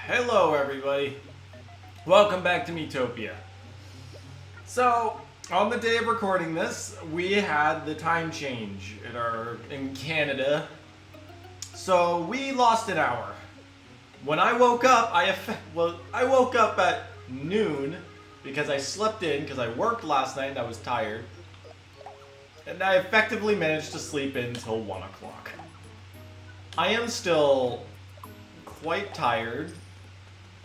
Hello everybody, welcome back to Miitopia. So, on the day of recording this, we had the time change in Canada. So, we lost an hour. When I woke up, I woke up at noon because I slept in because I worked last night and I was tired. And I effectively managed to sleep in until 1 o'clock. I am still quite tired.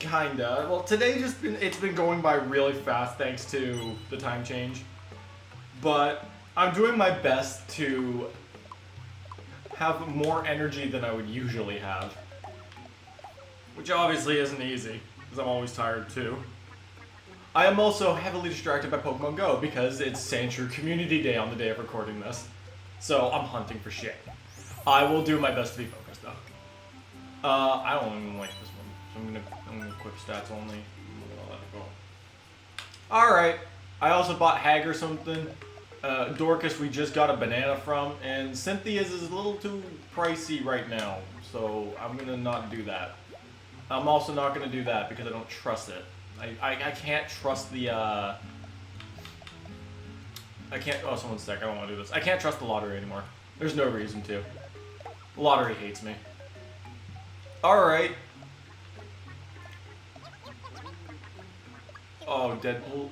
Kinda. Well, today it's been going by really fast thanks to the time change. But I'm doing my best to have more energy than I would usually have. Which obviously isn't easy, because I'm always tired too. I am also heavily distracted by Pokemon Go because it's Sandshrew Community Day on the day of recording this. So I'm hunting for shit. I will do my best to be focused though. I don't even like this one. So I'm gonna equip stats only. I'll let it go. Alright. I also bought Hag or something. Dorks we just got a banana from, and Cynthia's is a little too pricey right now. So I'm gonna not do that. I'm also not gonna do that because I don't trust it. I can't trust the I can't someone's sick, I don't wanna do this. I can't trust the lottery anymore. There's no reason to. The lottery hates me. Alright. Oh, Deadpool.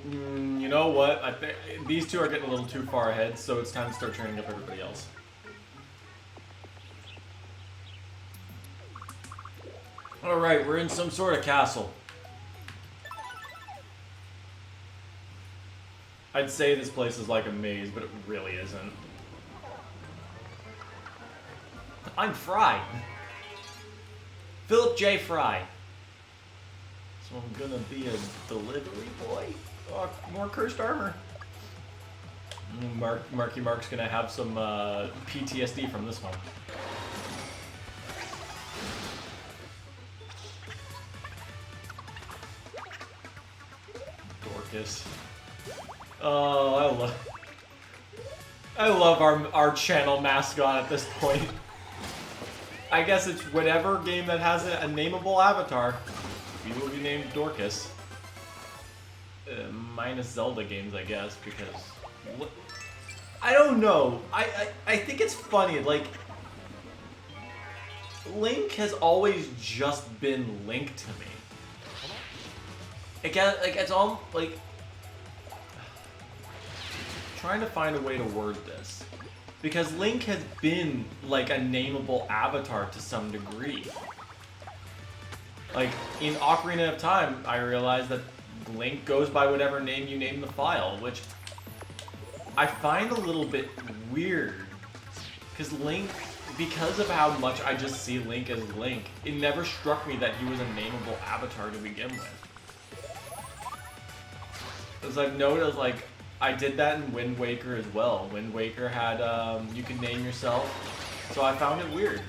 You know what? I think these two are getting a little too far ahead, so it's time to start training up everybody else. Alright, we're in some sort of castle. I'd say this place is like a maze, but it really isn't. I'm Fry. Philip J. Fry. So I'm gonna be a delivery boy. Oh, more cursed armor. Marky Mark's gonna have some PTSD from this one. Dorcas. Oh, I love our channel mascot at this point. I guess it's whatever game that has a nameable avatar. We will be named Dorcas. Minus Zelda games, I guess, because... I don't know. I think it's funny, like... Link has always just been Link to me. It's all, like... Trying to find a way to word this. Because Link has been, like, a nameable avatar to some degree. Like, in Ocarina of Time, I realized that Link goes by whatever name you name the file, which I find a little bit weird. Because Link, because of how much I just see Link as Link, it never struck me that he was a nameable avatar to begin with. As I've noticed, like, I did that in Wind Waker as well. Wind Waker had, you can name yourself, so I found it weird.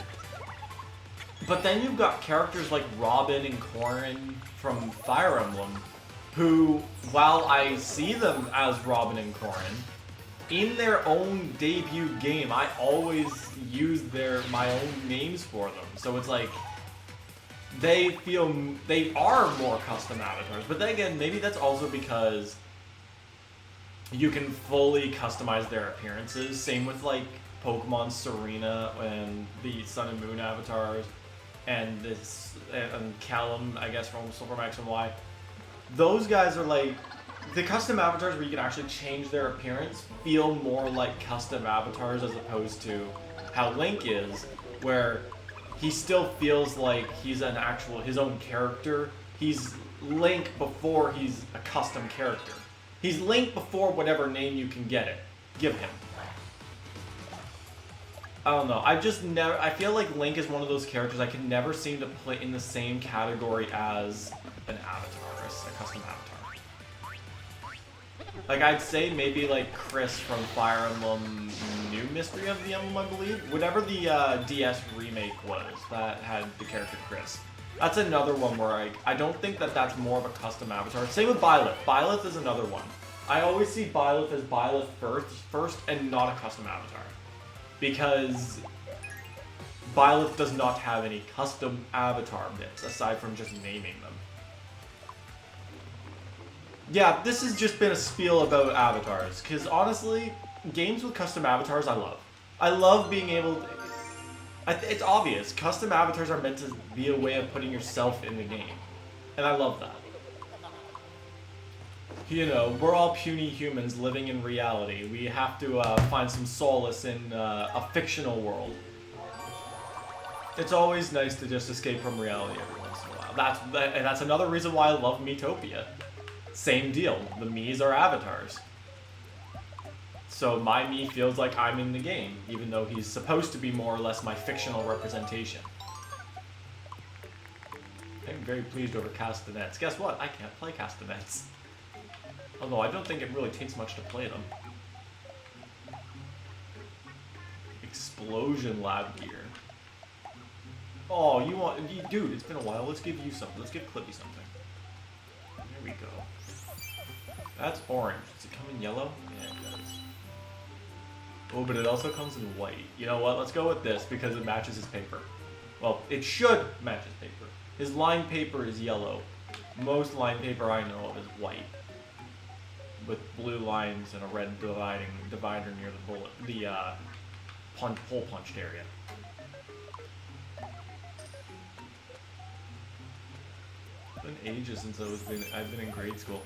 But then you've got characters like Robin and Corrin from Fire Emblem, who, while I see them as Robin and Corrin, in their own debut game, I always use my own names for them. So it's like, they are more custom avatars. But then again, maybe that's also because you can fully customize their appearances. Same with like Pokemon Serena and the Sun and Moon avatars. And Callum, I guess, from Silver Max and Y. Those guys are like, the custom avatars where you can actually change their appearance feel more like custom avatars as opposed to how Link is, where he still feels like he's his own character. He's Link before he's a custom character. He's Link before whatever name you can give him. I don't know. I feel like Link is one of those characters I can never seem to play in the same category as an avatar, as a custom avatar. Like, I'd say maybe like Chris from Fire Emblem New Mystery of the Emblem, I believe. Whatever the DS remake was that had the character Chris. That's another one where I don't think that that's more of a custom avatar. Same with Byleth. Byleth is another one. I always see Byleth as Byleth first and not a custom avatar. Because Byleth does not have any custom avatar bits, aside from just naming them. Yeah, this has just been a spiel about avatars, because honestly, games with custom avatars I love. I love being able to... It's obvious, custom avatars are meant to be a way of putting yourself in the game. And I love that. You know, we're all puny humans living in reality. We have to find some solace in a fictional world. It's always nice to just escape from reality every once in a while. That's another reason why I love Miitopia. Same deal. The Miis are avatars. So my Mii feels like I'm in the game, even though he's supposed to be more or less my fictional representation. I'm very pleased over castanets. Guess what? I can't play castanets. Although I don't think it really takes much to play them. Explosion lab gear. Oh, dude, it's been a while. Let's give you something. Let's give Clippy something. There we go. That's orange. Does it come in yellow? Yeah, it does. Oh, but it also comes in white. You know what? Let's go with this because it matches his paper. Well, it should match his paper. His line paper is yellow. Most line paper I know of is white, with blue lines and a red divider near the bullet, the hole punched area. It's been ages since I've been in grade school.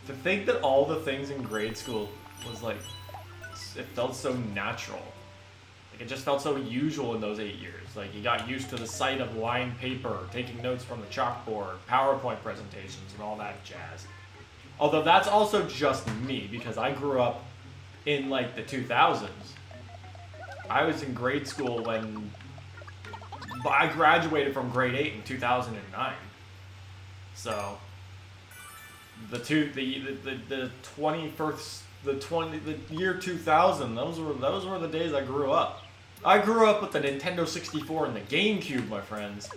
To think that all the things in grade school was like, it felt so natural. Like it just felt so usual in those 8 years. Like you got used to the sight of lined paper, taking notes from the chalkboard, PowerPoint presentations, and all that jazz. Although that's also just me, because I grew up in like the 2000s. I was in grade school when I graduated from grade 8 in 2009. So the year 2000, those were the days I grew up. I grew up with the Nintendo 64 and the GameCube, my friends.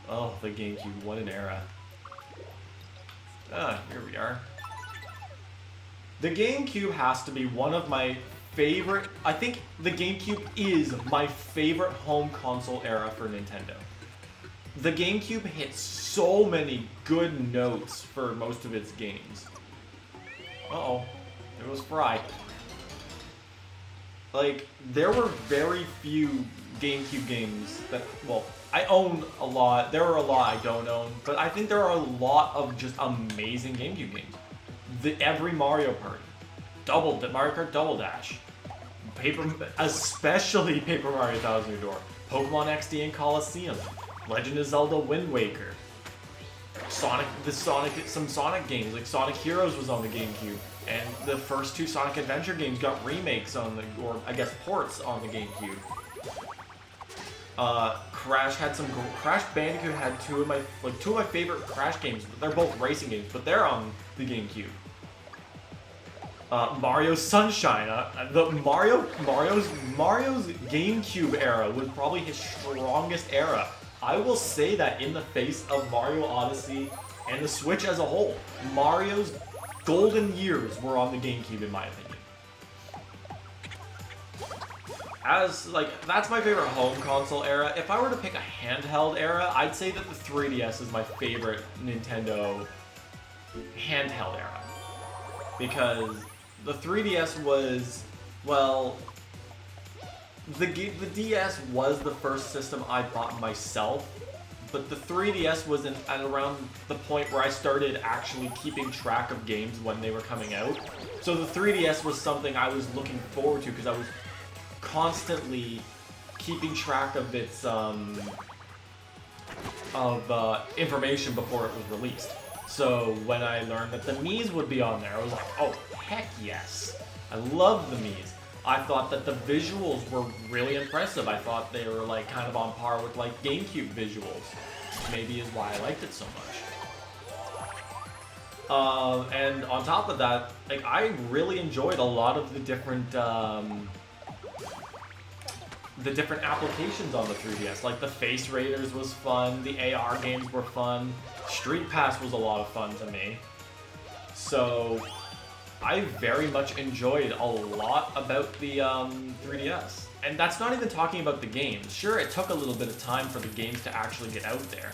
Oh, the GameCube, what an era. Ah, here we are. The GameCube has to be one of my favorite... I think the GameCube is my favorite home console era for Nintendo. The GameCube hit so many good notes for most of its games. Uh-oh. There was Fry. Like, there were very few GameCube games that... Well, I own a lot. There are a lot I don't own. But I think there are a lot of just amazing GameCube games. Every Mario Party. Mario Kart Double Dash. Especially Paper Mario Thousand Year Door. Pokemon XD and Coliseum. Legend of Zelda Wind Waker. Some Sonic games, like Sonic Heroes was on the GameCube. And the first two Sonic Adventure games got remakes or I guess ports on the GameCube. Crash Bandicoot had two of my favorite Crash games. They're both racing games, but they're on the GameCube. Mario Sunshine. Mario's GameCube era was probably his strongest era. I will say that in the face of Mario Odyssey and the Switch as a whole, Mario's golden years were on the GameCube, in my opinion. That's my favorite home console era. If I were to pick a handheld era, I'd say that the 3DS is my favorite Nintendo handheld era. Because the 3DS was, well, the DS was the first system I bought myself, but the 3DS was at around the point where I started actually keeping track of games when they were coming out. So the 3DS was something I was looking forward to because I was constantly keeping track of its information before it was released. So when I learned that the Miis would be on there, I was like, oh, heck yes. I love the Miis. I thought that the visuals were really impressive. I thought they were like kind of on par with like GameCube visuals. Maybe is why I liked it so much. And on top of that, like I really enjoyed a lot of the different applications on the 3DS. Like the Face Raiders was fun, the AR games were fun, Street Pass was a lot of fun to me. So I very much enjoyed a lot about the 3DS. And that's not even talking about the games. Sure, it took a little bit of time for the games to actually get out there,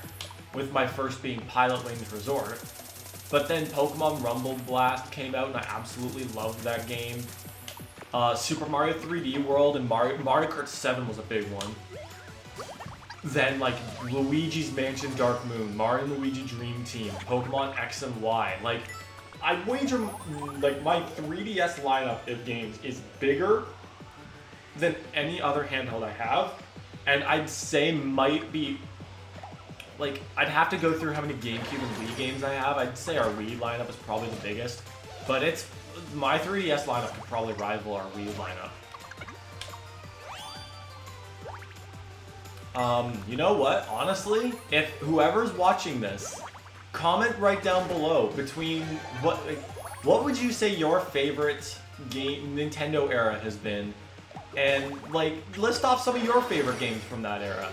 with my first being Pilot Wings Resort. But then Pokemon Rumble Blast came out, and I absolutely loved that game. Super Mario 3D World and Mario Kart 7 was a big one. Then, like, Luigi's Mansion Dark Moon, Mario and Luigi Dream Team, Pokemon X and Y. Like, I wager, like, my 3DS lineup of games is bigger than any other handheld I have. And I'd say might be, like, I'd have to go through how many GameCube and Wii games I have. I'd say our Wii lineup is probably the biggest. But it's, my 3DS lineup could probably rival our Wii lineup. You know what? Honestly, if whoever's watching this, comment right down below between what would you say your favorite game Nintendo era has been, and like list off some of your favorite games from that era.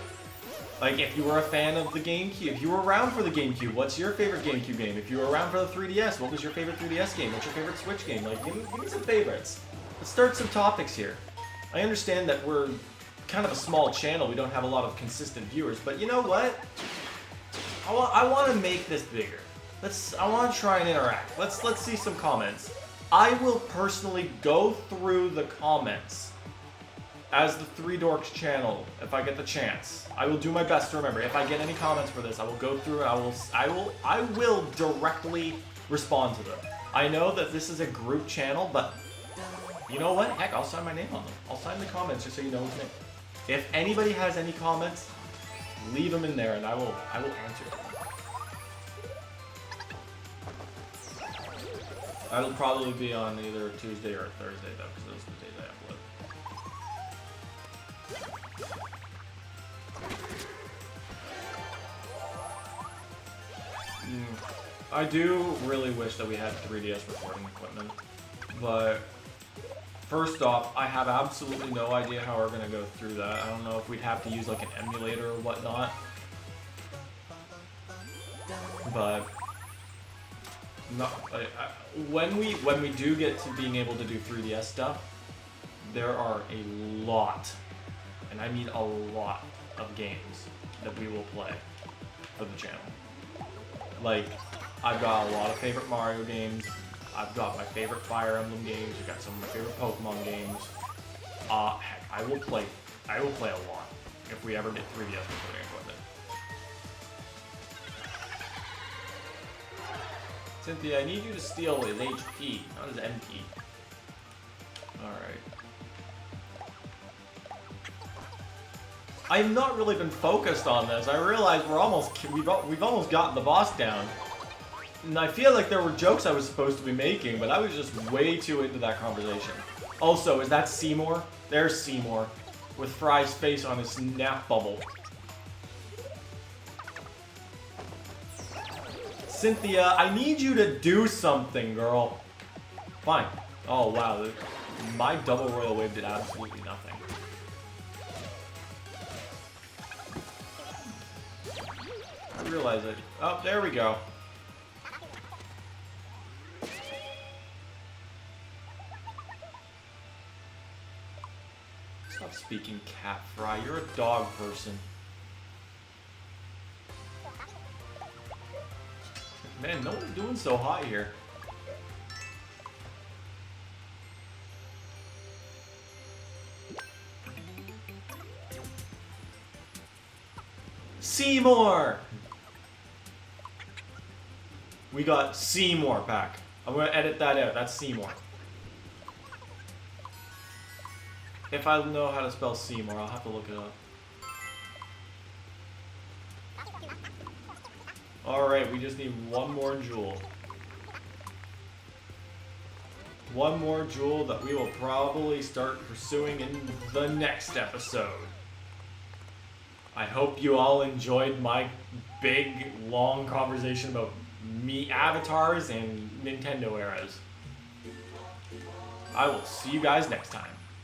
Like if you were a fan of the GameCube, if you were around for the GameCube, what's your favorite GameCube game? If you were around for the 3DS, what was your favorite 3DS game? What's your favorite Switch game? Like give me some favorites. Let's start some topics here. I understand that we're kind of a small channel, we don't have a lot of consistent viewers, but you know what? I want to make this bigger. I want to try and interact. Let's see some comments. I will personally go through the comments as the Three Dorks channel if I get the chance. I will do my best to remember. If I get any comments for this, I will go through and I will directly respond to them. I know that this is a group channel, but you know what? Heck, I'll sign my name on them. I'll sign the comments just so you know what's name. If anybody has any comments, leave them in there and I will answer them. That'll probably be on either Tuesday or Thursday though, because those are the days I upload. I do really wish that we had 3DS recording equipment, but first off, I have absolutely no idea how we're gonna go through that. I don't know if we'd have to use like an emulator or whatnot. But no, when we do get to being able to do 3DS stuff, there are a lot, and I mean a lot of games that we will play for the channel. Like, I've got a lot of favorite Mario games. I've got my favorite Fire Emblem games. I've got some of my favorite Pokemon games. Heck, I will play a lot if we ever get 3DS recording equipment. Cynthia, I need you to steal his HP, not his MP. Alright. I've not really been focused on this. I realize we've almost gotten the boss down. And I feel like there were jokes I was supposed to be making, but I was just way too into that conversation. Also, is that Seymour? There's Seymour, with Fry's face on his snap bubble. Cynthia, I need you to do something, girl. Fine. Oh, wow. My double royal wave did absolutely nothing. I realize it. Oh, there we go. Stop speaking cat, Fry. You're a dog person. Man, no one's doing so hot here. Seymour! We got Seymour back. I'm gonna edit that out. That's Seymour. If I know how to spell Seymour, I'll have to look it up. Alright, we just need one more jewel. One more jewel that we will probably start pursuing in the next episode. I hope you all enjoyed my big, long conversation about avatars and Nintendo eras. I will see you guys next time.